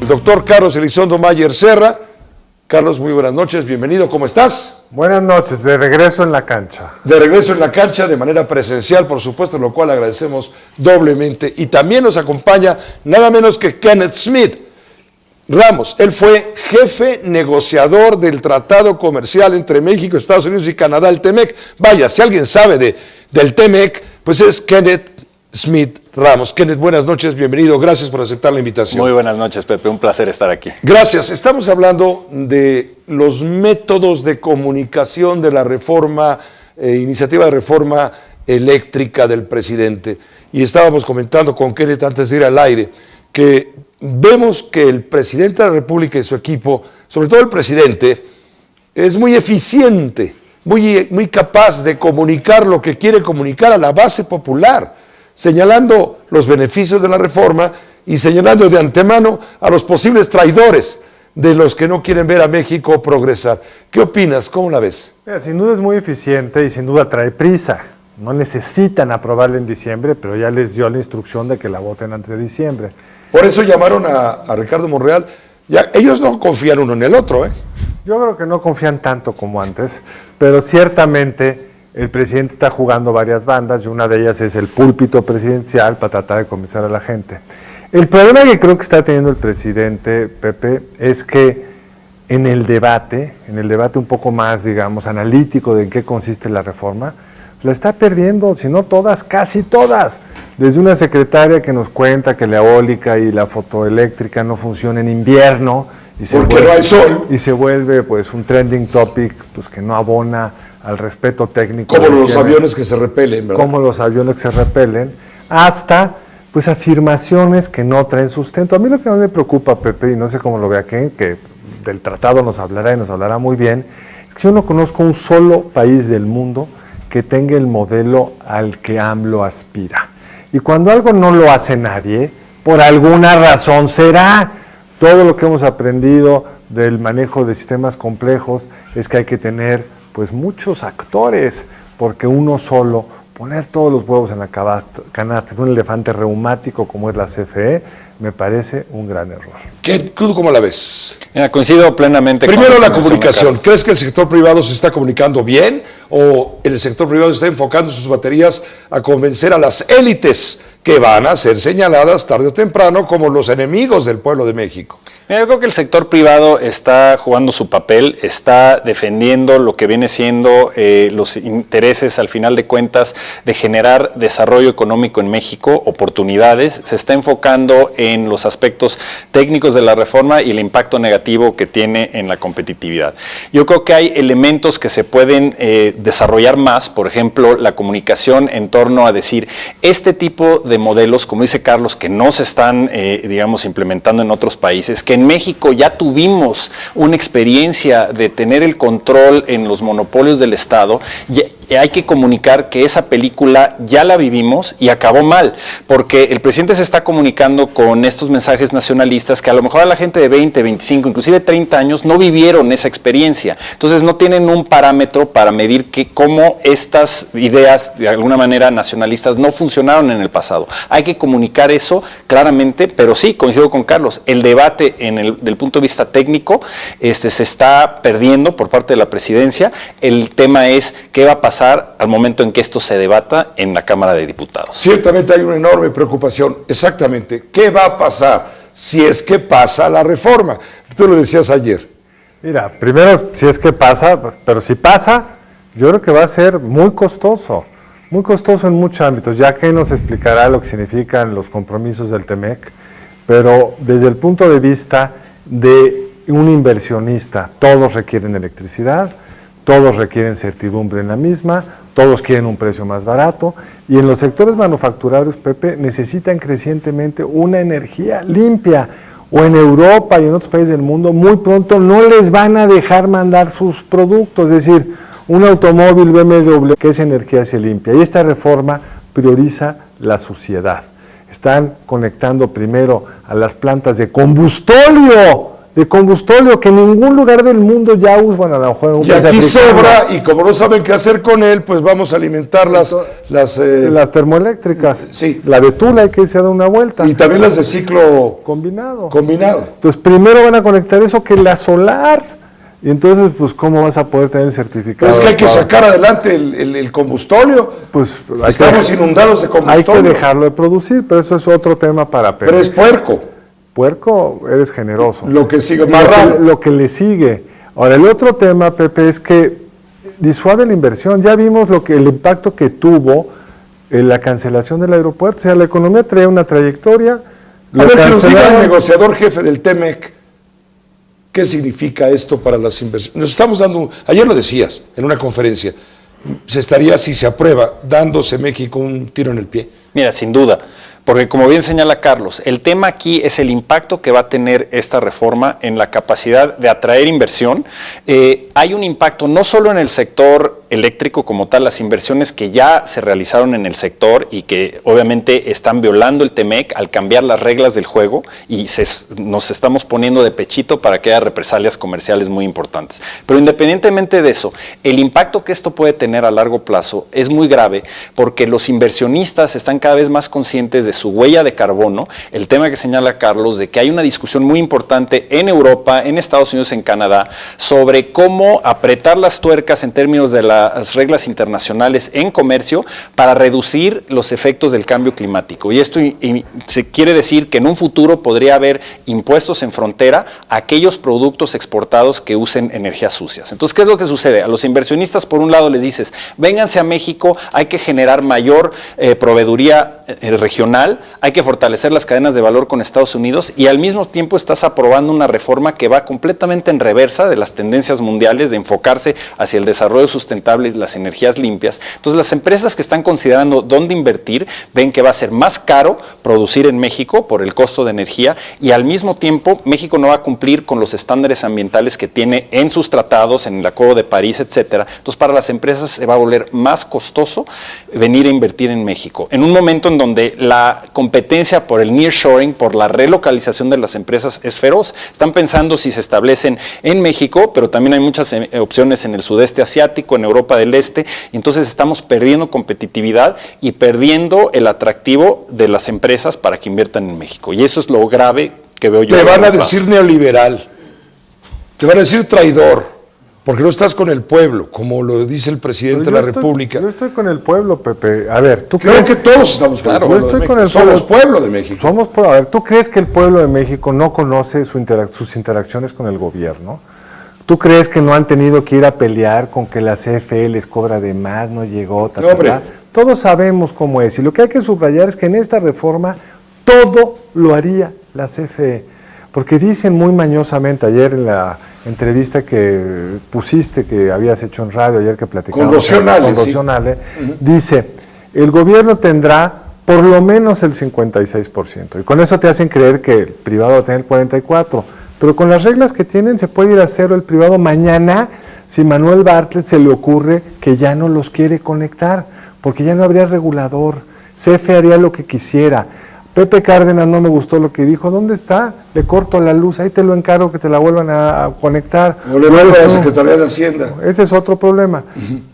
El doctor Carlos Elizondo Mayer Serra. Carlos, muy buenas noches, bienvenido, ¿cómo estás? Buenas noches, de regreso en la cancha. De regreso en la cancha, de manera presencial, por supuesto, lo cual agradecemos doblemente. Y también nos acompaña nada menos que Kenneth Smith Ramos. Él fue jefe negociador del Tratado Comercial entre México, Estados Unidos y Canadá, el TEMEC. Vaya, si alguien sabe del TEMEC, pues es Kenneth Smith Ramos. Kenneth, buenas noches, bienvenido, gracias por aceptar la invitación. Muy buenas noches, Pepe, un placer estar aquí. Gracias, estamos hablando de los métodos de comunicación de la reforma, iniciativa de reforma eléctrica del presidente. Y estábamos comentando con Kenneth antes de ir al aire, que vemos que el presidente de la República y su equipo, sobre todo el presidente, es muy eficiente, muy capaz de comunicar lo que quiere comunicar a la base popular, señalando los beneficios de la reforma y señalando de antemano a los posibles traidores de los que no quieren ver a México progresar. ¿Qué opinas? ¿Cómo la ves? Mira, sin duda es muy eficiente y sin duda trae prisa. No necesitan aprobarla en diciembre, pero ya les dio la instrucción de que la voten antes de diciembre. Por eso llamaron a Ricardo Monreal. Ya, ellos no confían uno en el otro, ¿eh? Yo creo que no confían tanto como antes, pero ciertamente el presidente está jugando varias bandas y una de ellas es el púlpito presidencial para tratar de convencer a la gente. El problema que creo que está teniendo el presidente, Pepe, es que en el debate un poco más, digamos, analítico de en qué consiste la reforma, la está perdiendo, si no todas, casi todas. Desde una secretaria que nos cuenta que la eólica y la fotoeléctrica no funcionan en invierno y porque no hay sol. Y se vuelve pues un trending topic pues que no abona al respeto técnico. Como los aviones que se repelen, ¿verdad? Como los aviones que se repelen, hasta pues afirmaciones que no traen sustento. A mí lo que más me preocupa, Pepe, y no sé cómo lo vea Ken, que del tratado nos hablará y nos hablará muy bien, es que yo no conozco un solo país del mundo que tenga el modelo al que AMLO aspira. Y cuando algo no lo hace nadie, por alguna razón será. Todo lo que hemos aprendido del manejo de sistemas complejos es que hay que tener pues muchos actores, porque uno solo, poner todos los huevos en la canasta de un elefante reumático como es la CFE, me parece un gran error. ¿Tú cómo la ves? Mira, coincido plenamente. Primero, la comunicación. ¿Crees que el sector privado se está comunicando bien o el sector privado está enfocando sus baterías a convencer a las élites que van a ser señaladas tarde o temprano como los enemigos del pueblo de México? Mira, yo creo que el sector privado está jugando su papel, está defendiendo lo que viene siendo los intereses, al final de cuentas, de generar desarrollo económico en México, oportunidades, se está enfocando en los aspectos técnicos de la reforma y el impacto negativo que tiene en la competitividad. Yo creo que hay elementos que se pueden desarrollar más, por ejemplo, la comunicación en torno a decir, este tipo de modelos, como dice Carlos, que no se están, digamos, implementando en otros países, que en México ya tuvimos una experiencia de tener el control en los monopolios del Estado, y hay que comunicar que esa película ya la vivimos y acabó mal, porque el presidente se está comunicando con estos mensajes nacionalistas que a lo mejor a la gente de 20, 25, inclusive 30 años no vivieron esa experiencia, entonces no tienen un parámetro para medir cómo estas ideas de alguna manera nacionalistas no funcionaron en el pasado. Hay que comunicar eso claramente, pero sí, coincido con Carlos, el debate del punto de vista técnico se está perdiendo por parte de la presidencia. El tema es qué va a pasar al momento en que esto se debata en la Cámara de Diputados. Ciertamente hay una enorme preocupación, exactamente, ¿qué va a pasar si es que pasa la reforma? Tú lo decías ayer. Mira, primero, si es que pasa, pero si pasa, yo creo que va a ser muy costoso en muchos ámbitos, ya que nos explicará lo que significan los compromisos del TEMEC, pero desde el punto de vista de un inversionista, todos requieren electricidad, todos requieren certidumbre en la misma, todos quieren un precio más barato, y en los sectores manufactureros, Pepe, necesitan crecientemente una energía limpia, o en Europa y en otros países del mundo, muy pronto no les van a dejar mandar sus productos, es decir, un automóvil BMW, que esa energía se limpia, y esta reforma prioriza la suciedad. Están conectando primero a las plantas de combustóleo de combustible que en ningún lugar del mundo ya usa, bueno, a lo mejor en un Y país aquí africano. sobra, y como no saben qué hacer con él, pues vamos a alimentar las Las termoeléctricas, sí. la de Tula hay que irse a dar una vuelta. y también las de ciclo Combinado. combinado. Entonces, primero van a conectar eso que la solar. Y entonces, pues, ¿cómo vas a poder tener el certificado? Pero es que hay que adecuado? sacar adelante el combustóleo. Pues, hay Estamos que, inundados de hay combustóleo. que dejarlo de producir, pero eso es otro tema para Pero es Pemex. puerco. Puerco, eres generoso. Lo que sigue, Lo marrano. lo que le sigue. Ahora, el otro tema, Pepe, es que disuade la inversión. Ya vimos el impacto que tuvo la cancelación del aeropuerto. O sea, la economía traía una trayectoria. A ver, que nos diga el cancelaron. negociador jefe del TEMEC, ¿qué significa esto para las inversiones? Nos estamos dando, ayer lo decías en una conferencia, se estaría, si se aprueba, dándose México un tiro en el pie. Mira, sin duda, porque como bien señala Carlos, el tema aquí es el impacto que va a tener esta reforma en la capacidad de atraer inversión. Hay un impacto no solo en el sector eléctrico como tal, las inversiones que ya se realizaron en el sector y que obviamente están violando el TEMEC al cambiar las reglas del juego y nos estamos poniendo de pechito para que haya represalias comerciales muy importantes. Pero independientemente de eso, el impacto que esto puede tener a largo plazo es muy grave porque los inversionistas están cada vez más conscientes de su huella de carbono, el tema que señala Carlos, de que hay una discusión muy importante en Europa, en Estados Unidos, en Canadá, sobre cómo apretar las tuercas en términos de las reglas internacionales en comercio para reducir los efectos del cambio climático. Y esto se quiere decir que en un futuro podría haber impuestos en frontera a aquellos productos exportados que usen energías sucias. Entonces, ¿qué es lo que sucede? A los inversionistas, por un lado, les dices, vénganse a México, hay que generar mayor proveeduría regional, hay que fortalecer las cadenas de valor con Estados Unidos y al mismo tiempo estás aprobando una reforma que va completamente en reversa de las tendencias mundiales de enfocarse hacia el desarrollo sustentable y las energías limpias. Entonces, las empresas que están considerando dónde invertir ven que va a ser más caro producir en México por el costo de energía y al mismo tiempo México no va a cumplir con los estándares ambientales que tiene en sus tratados, en el Acuerdo de París, etcétera. Entonces, para las empresas se va a volver más costoso venir a invertir en México. En un momento en donde la competencia por el nearshoring, por la relocalización de las empresas es feroz. Están pensando si se establecen en México, pero también hay muchas opciones en el sudeste asiático, en Europa del Este, y entonces estamos perdiendo competitividad y perdiendo el atractivo de las empresas para que inviertan en México. Y eso es lo grave que veo yo. Te van a plazo. decir neoliberal, te van a decir traidor, porque no estás con el pueblo, como lo dice el presidente de la República. Yo estoy con el pueblo, Pepe. A ver, ¿tú Creo crees que todos estamos con Claro, el pueblo yo estoy de con México. el pueblo. Somos pueblo de México. A ver, ¿tú crees que el pueblo de México no conoce sus interacciones con el gobierno? ¿Tú crees que no han tenido que ir a pelear con que la CFE les cobra de más, no llegó? No, hombre. Todos sabemos cómo es. Y lo que hay que subrayar es que en esta reforma todo lo haría la CFE. Porque dicen muy mañosamente, ayer en la entrevista que pusiste, que habías hecho en radio, ayer que platicamos Con Rocío Nale, sí. Nale, dice, el gobierno tendrá por lo menos el 56%. Y con eso te hacen creer que el privado va a tener el 44%. Pero con las reglas que tienen se puede ir a cero el privado mañana si Manuel Bartlett se le ocurre que ya no los quiere conectar, porque ya no habría regulador. CFE haría lo que quisiera. Pepe Cárdenas no me gustó lo que dijo. ¿Dónde está? Le corto la luz, ahí te lo encargo que te la vuelvan a conectar. O le mando a la Secretaría de Hacienda. Ese es otro problema.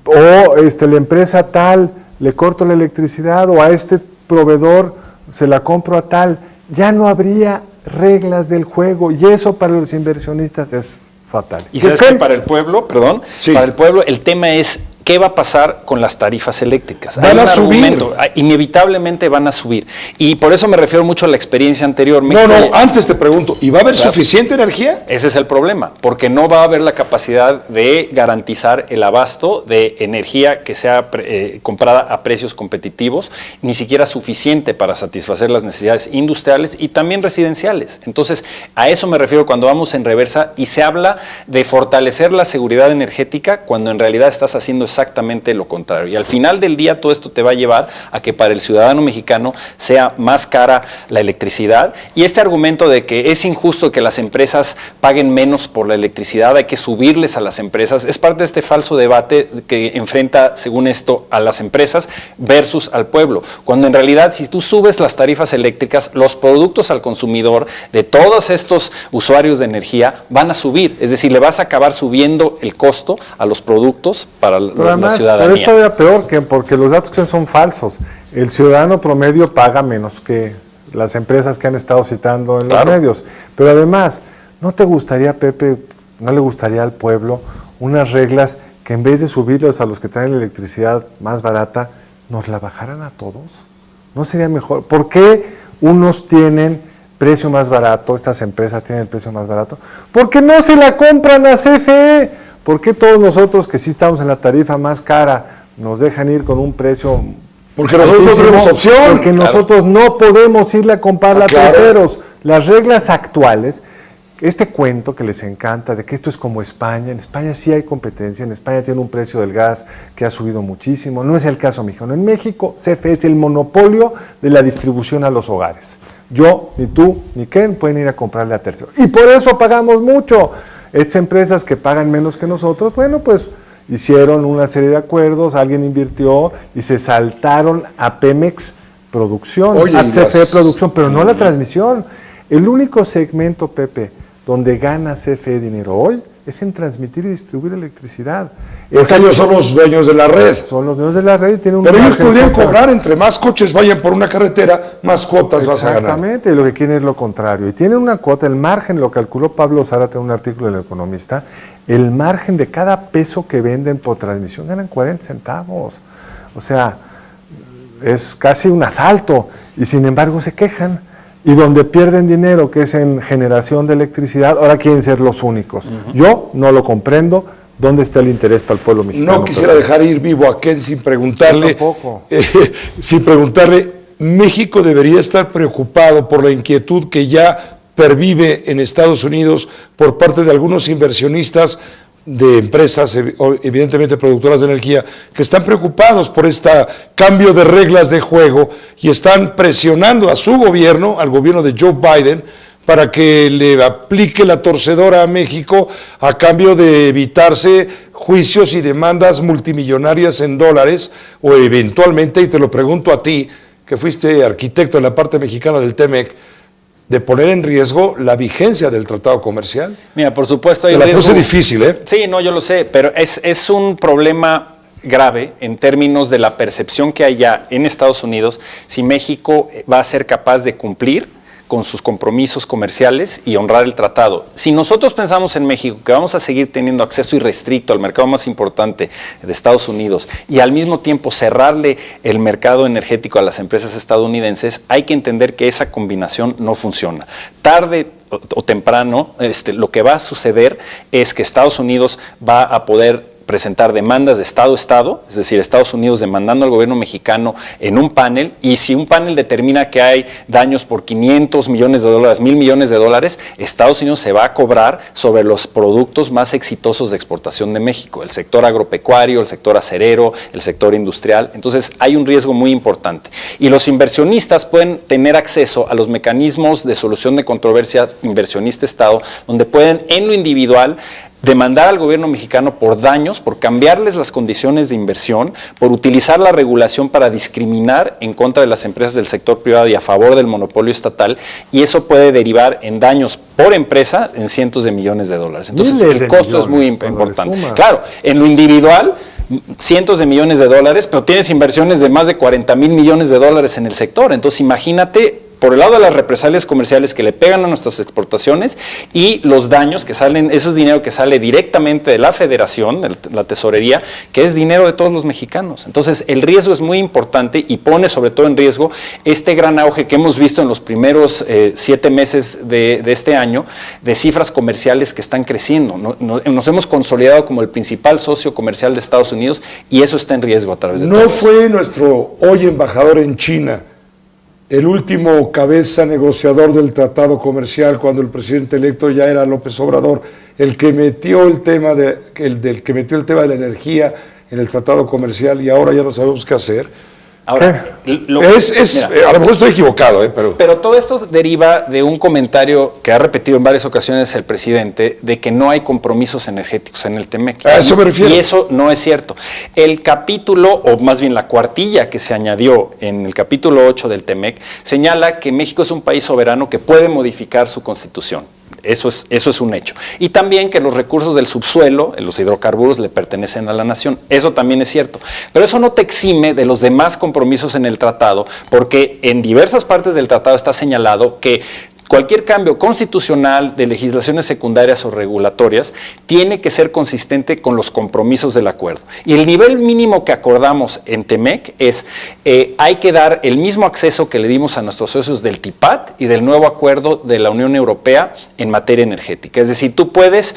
O la empresa tal, le corto la electricidad, o a este proveedor se la compro a tal. Ya no habría reglas del juego y eso para los inversionistas es fatal. Y sabes que para el pueblo, perdón, Sí. para el pueblo el tema es ¿qué va a pasar con las tarifas eléctricas? Van Hay un a subir. argumento, inevitablemente van a subir. Y por eso me refiero mucho a la experiencia anterior. No, México- antes te pregunto, ¿y va a haber Claro. suficiente energía? Ese es el problema, porque no va a haber la capacidad de garantizar el abasto de energía que sea comprada a precios competitivos, ni siquiera suficiente para satisfacer las necesidades industriales y también residenciales. Entonces, a eso me refiero cuando vamos en reversa y se habla de fortalecer la seguridad energética cuando en realidad estás haciendo exactamente exactamente lo contrario. Y al final del día todo esto te va a llevar a que para el ciudadano mexicano sea más cara la electricidad. Y este argumento de que es injusto que las empresas paguen menos por la electricidad, hay que subirles a las empresas, es parte de este falso debate que enfrenta, según esto, a las empresas versus al pueblo. Cuando en realidad, si tú subes las tarifas eléctricas, los productos al consumidor de todos estos usuarios de energía van a subir. Es decir, le vas a acabar subiendo el costo a los productos para la ciudadanía. Pero es todavía peor, porque los datos que son falsos. El ciudadano promedio paga menos que las empresas que han estado citando en los medios. Pero además, ¿no te gustaría, Pepe, no le gustaría al pueblo unas reglas que en vez de subirlos a los que traen la electricidad más barata, nos la bajaran a todos? ¿No sería mejor? ¿Por qué unos tienen precio más barato, estas empresas tienen el precio más barato? Porque no se la compran a CFE. ¿Por qué todos nosotros que sí estamos en la tarifa más cara nos dejan ir con un precio? Porque nosotros no tenemos opción. Porque nosotros no podemos irle a comprarla a terceros. Las reglas actuales, este cuento que les encanta de que esto es como España, en España sí hay competencia, en España tiene un precio del gas que ha subido muchísimo, no es el caso mexicano. En México, CFE es el monopolio de la distribución a los hogares. Yo, ni tú, ni Ken pueden ir a comprarle a terceros. Y por eso pagamos mucho. Estas empresas que pagan menos que nosotros, bueno, pues hicieron una serie de acuerdos, alguien invirtió y se saltaron a Pemex Producción, a CFE Producción, pero no la transmisión. El único segmento, Pepe, donde gana CFE dinero hoy es en transmitir y distribuir electricidad. Ellos son los dueños de la red. Son los dueños de la red y tienen un Pero ellos podrían social. cobrar, entre más coches vayan por una carretera, más cuotas vas a ganar. Exactamente, y lo que quieren es lo contrario. Y tienen una cuota, el margen, lo calculó Pablo Zárate en un artículo del Economista, el margen de cada peso que venden por transmisión ganan 40 centavos. O sea, es casi un asalto, y sin embargo se quejan. Y donde pierden dinero, que es en generación de electricidad, ahora quieren ser los únicos. Yo no lo comprendo. ¿Dónde está el interés para el pueblo mexicano? No quisiera dejar ir vivo a Ken sin preguntarle. Tampoco. Sin preguntarle, México debería estar preocupado por la inquietud que ya pervive en Estados Unidos por parte de algunos inversionistas de empresas, evidentemente productoras de energía, que están preocupados por este cambio de reglas de juego y están presionando a su gobierno, al gobierno de Joe Biden, para que le aplique la torcedora a México a cambio de evitarse juicios y demandas multimillonarias en dólares, o eventualmente, y te lo pregunto a ti, que fuiste arquitecto en la parte mexicana del TEMEC, de poner en riesgo la vigencia del tratado comercial. Mira, por supuesto hay Te la riesgo. puse difícil, ¿eh? Sí, no, yo lo sé, pero es un problema grave en términos de la percepción que hay ya en Estados Unidos si México va a ser capaz de cumplir con sus compromisos comerciales y honrar el tratado. Si nosotros pensamos en México que vamos a seguir teniendo acceso irrestricto al mercado más importante de Estados Unidos y al mismo tiempo cerrarle el mercado energético a las empresas estadounidenses, hay que entender que esa combinación no funciona. Tarde o temprano, lo que va a suceder es que Estados Unidos va a poder presentar demandas de Estado a Estado, es decir, Estados Unidos demandando al gobierno mexicano en un panel, y si un panel determina que hay daños por 500 millones de dólares, 1,000 millones de dólares, Estados Unidos se va a cobrar sobre los productos más exitosos de exportación de México, el sector agropecuario, el sector acerero, el sector industrial. Entonces hay un riesgo muy importante. Y los inversionistas pueden tener acceso a los mecanismos de solución de controversias inversionista-Estado, donde pueden en lo individual demandar al gobierno mexicano por daños, por cambiarles las condiciones de inversión, por utilizar la regulación para discriminar en contra de las empresas del sector privado y a favor del monopolio estatal, y eso puede derivar en daños por empresa en cientos de millones de dólares. Entonces el costo es muy importante. Claro, en lo individual, cientos de millones de dólares, pero tienes inversiones de más de 40,000 millones de dólares en el sector. Entonces imagínate, por el lado de las represalias comerciales que le pegan a nuestras exportaciones y los daños que salen, eso es dinero que sale directamente de la Federación, de la tesorería, que es dinero de todos los mexicanos. Entonces el riesgo es muy importante y pone sobre todo en riesgo este gran auge que hemos visto en los primeros 7 meses de este año, de cifras comerciales que están creciendo. Nos hemos consolidado como el principal socio comercial de Estados Unidos y eso está en riesgo a través de todo No esto. fue nuestro hoy embajador en China el último cabeza negociador del tratado comercial, cuando el presidente electo ya era López Obrador, el que metió el tema de la energía en el tratado comercial y ahora ya no sabemos qué hacer. Ahora, A lo mejor estoy equivocado, pero todo esto deriva de un comentario que ha repetido en varias ocasiones el presidente de que no hay compromisos energéticos en el TEMEC. A eso me refiero. Y eso no es cierto. El capítulo, o más bien la cuartilla que se añadió en el capítulo 8 del TEMEC, señala que México es un país soberano que puede modificar su constitución. Eso es un hecho. Y también que los recursos del subsuelo, los hidrocarburos, le pertenecen a la nación. Eso también es cierto. Pero eso no te exime de los demás compromisos en el tratado, porque en diversas partes del tratado está señalado que cualquier cambio constitucional de legislaciones secundarias o regulatorias tiene que ser consistente con los compromisos del acuerdo. Y el nivel mínimo que acordamos en TEMEC es, hay que dar el mismo acceso que le dimos a nuestros socios del TIPAT y del nuevo acuerdo de la Unión Europea en materia energética. Es decir, tú puedes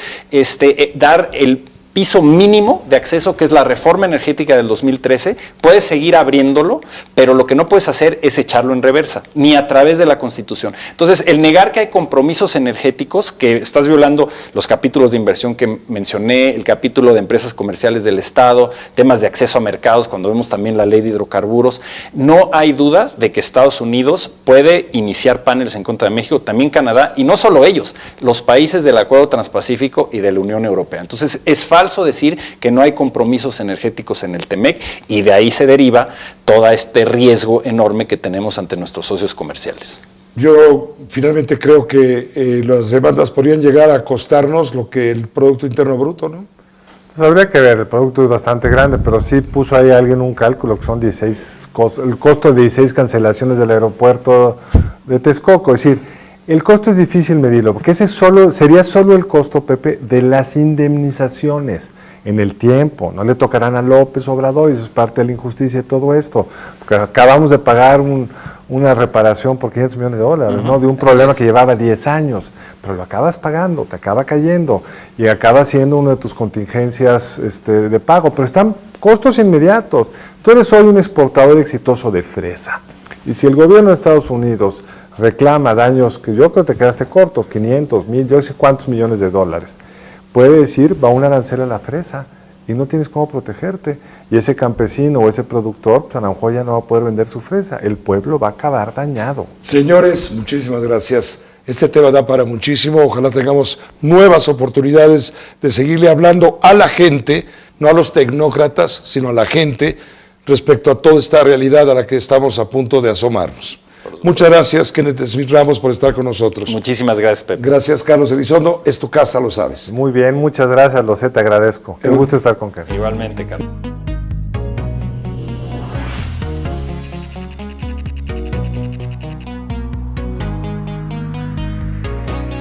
dar el piso mínimo de acceso, que es la reforma energética del 2013, puedes seguir abriéndolo, pero lo que no puedes hacer es echarlo en reversa, ni a través de la Constitución. Entonces, el negar que hay compromisos energéticos, que estás violando los capítulos de inversión que mencioné, el capítulo de empresas comerciales del Estado, temas de acceso a mercados, cuando vemos también la ley de hidrocarburos, no hay duda de que Estados Unidos puede iniciar paneles en contra de México, también Canadá, y no solo ellos, los países del Acuerdo Transpacífico y de la Unión Europea. Entonces, es falso decir que no hay compromisos energéticos en el TEMEC, y de ahí se deriva todo este riesgo enorme que tenemos ante nuestros socios comerciales. Yo finalmente creo que las demandas podrían llegar a costarnos lo que el Producto Interno Bruto, ¿no? Pues habría que ver, el producto es bastante grande, pero sí puso ahí alguien un cálculo que son 16, el costo de 16 cancelaciones del aeropuerto de Texcoco. Es decir, el costo es difícil medirlo, porque ese sería solo el costo, Pepe, de las indemnizaciones en el tiempo. No le tocarán a López Obrador, y eso es parte de la injusticia de todo esto. Porque acabamos de pagar una reparación por $500 millones, ¿no? De un problema que llevaba 10 años, pero lo acabas pagando, te acaba cayendo y acaba siendo una de tus contingencias de pago, pero están costos inmediatos. Tú eres hoy un exportador exitoso de fresa, y si el gobierno de Estados Unidos reclama daños que yo creo que te quedaste corto, 500, 1000, yo sé cuántos millones de dólares, puede decir, va un arancel a la fresa y no tienes cómo protegerte. Y ese campesino o ese productor, pues a lo mejor ya no va a poder vender su fresa. El pueblo va a acabar dañado. Señores, muchísimas gracias. Este tema da para muchísimo. Ojalá tengamos nuevas oportunidades de seguirle hablando a la gente, no a los tecnócratas, sino a la gente, respecto a toda esta realidad a la que estamos a punto de asomarnos. Muchas gracias, Kenneth Smith Ramos, por estar con nosotros. Muchísimas gracias, Pepe. Gracias, Carlos Elizondo. Es tu casa, lo sabes. Muy bien, muchas gracias, Losé, te agradezco. Qué gusto estar con Kenneth. Igualmente, Carlos.